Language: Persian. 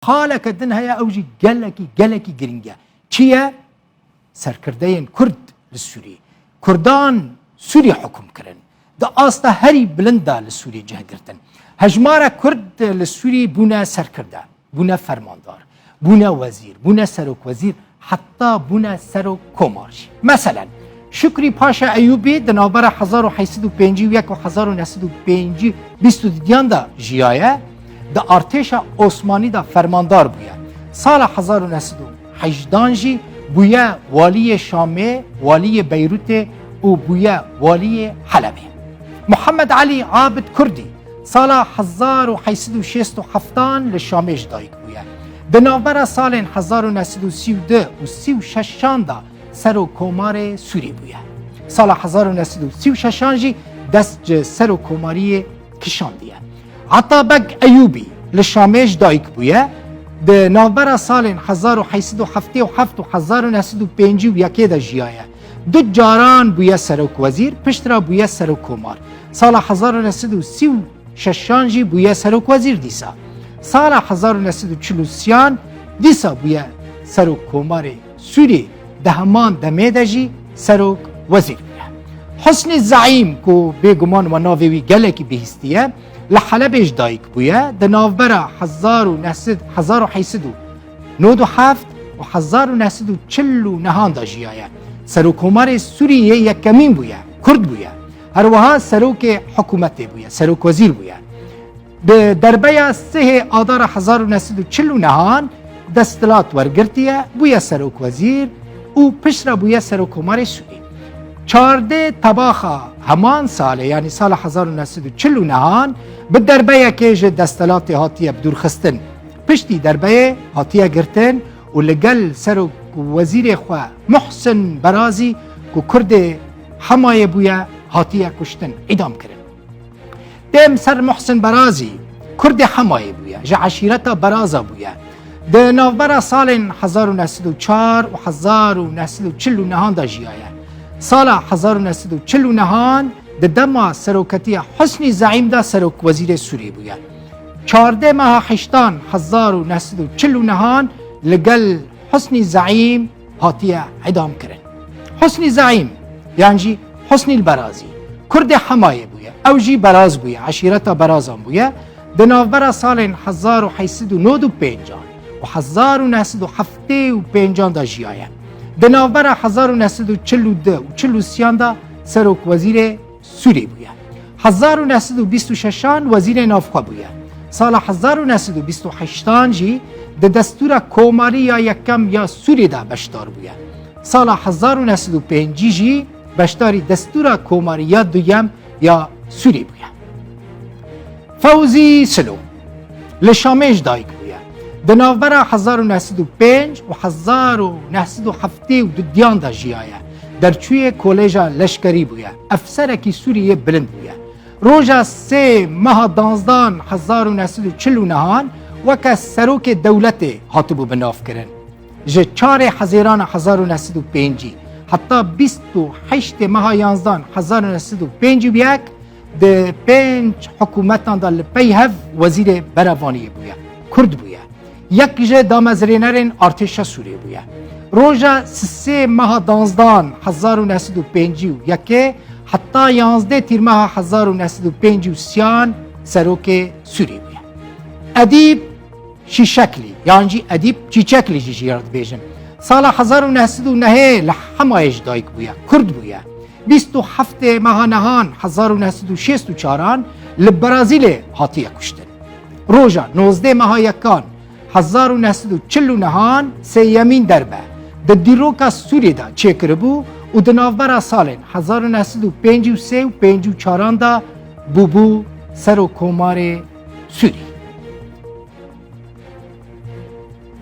حالك دن هيا أوجي جلكي جرينجا چیه؟ سرکردهین کرد لسوری کردان سوری حکم کرن دا آستا هری بلندا لسوری جه گرتن هجمارا کرد لسوری بونا سرکرده بونا فرماندار بونا وزیر بونا سروک وزیر حتی بونا سروک کمارشی مثلا شکری پاشا ایوبی دنابرا 1851 و 1905 بیستو دیان دا جیایه دا ارتش عثمانی دا فرماندار بویا سال 1918 جی بویا والی شامه والی بیروت و بویا والی حلبه محمد علی عابد کردی سال 1867 لشامش دایک بویا دنابرا سال 1932 و 36 دا سر و کمار سوری بویا سال 1936 جی دست سر و کماری کشان دیه عطابک ایوبی لشامش دایک بویا ده نوبر سال 1877 و 1905 و یکی ده جیایه دو جاران بویا سروک وزیر پشترا بویا سروک کمار سال 1936 جی بویا سروک وزیر دیسا سال 1943 دیسا بویا سروک کمار سوری ده همان دمه ده جی سروک وزیر بویا حسن زعیم کو بگمان و ناویوی گله کی بهستیه لحلبش دایک بویا ده نوبر 1897 و 1940 ده جیایه سروک کمار سوریه یکمین بویا کرد بویا هر وها سروک حکومت بویا سروک وزیر بویا به دربه 3 آذر 1949 دستلات ورگرتیه بویا سروک وزیر او پشرا بویا سروک کمار سوری 14 تباخا همان ساله یعنی سال 1949 به دربه که دستلات هاتیه بدور خستن پشتی دربه هاتیه گرتن و لگل سروک وزیر خواه محسن برازی که کرد حمایه بویا هاتیه کشتن ادام کرن دم سر محسن برازی کرد حمایه بویا جا عشیرتا برازا بویا ده نوبر سال 1904 و 1949 دا جیایه سال 1949 ده دما سروکتی حسنی زعیم دا سروک وزیر سوری بویا 14 ماه 8 1949 لگل حسنی زعیم هاتیه ادام کرن حسنی زعیم یعنی حسنی البرازی کرد حمایه بویا او جی براز بویا عشیرتا برازان بویا ده نوبر سال 1895 و 1975 دا جیایه ده نوبر 1942 و 43 دا سروک وزیر سوری بویا 1926 وزیر نافخوا بویا سال 1928 جی ده دستور کوماری یا یکم یا سوری دا بشدار بویا سال 1905 جی بشداری دستور کوماری یا دویم یا سوری بویا فوزی سلو لشامش دایک بویا ده نوبر 1905 و 1972 دا جیایه در چوی کولجا لشکری بویا افسرکی سوریه بلند بویا روژا 3 ماه 12 1949 وکه سروک دولت هاتبو بناف کرن جه 4 حزیران 1905 حتی 28 ماه 11 1905 بیک ده 5 حکومتان دا لپی هف وزیر براوانی بویا کرد بویا یک جه دامزرینرین ارتش سوریه بویا روژا 3 ماه 12 1905 یکی حتی 11 تیر ماه 1953 سروک سوری بویا ادیب شیشکلی یعنی ادیب چیچکلی جیرد بیجن سال 1909 لحمایش دایک بویا کرد بویا 27 ماه نهان 1964 لبرازیل هاتیه کشتن روژا 19 ماه یکان 1949 سیمین دربه ده دیروکا سوری دا چکر بو و ده نوبر سال 1953 و 54 دا بو سر و کمار سوری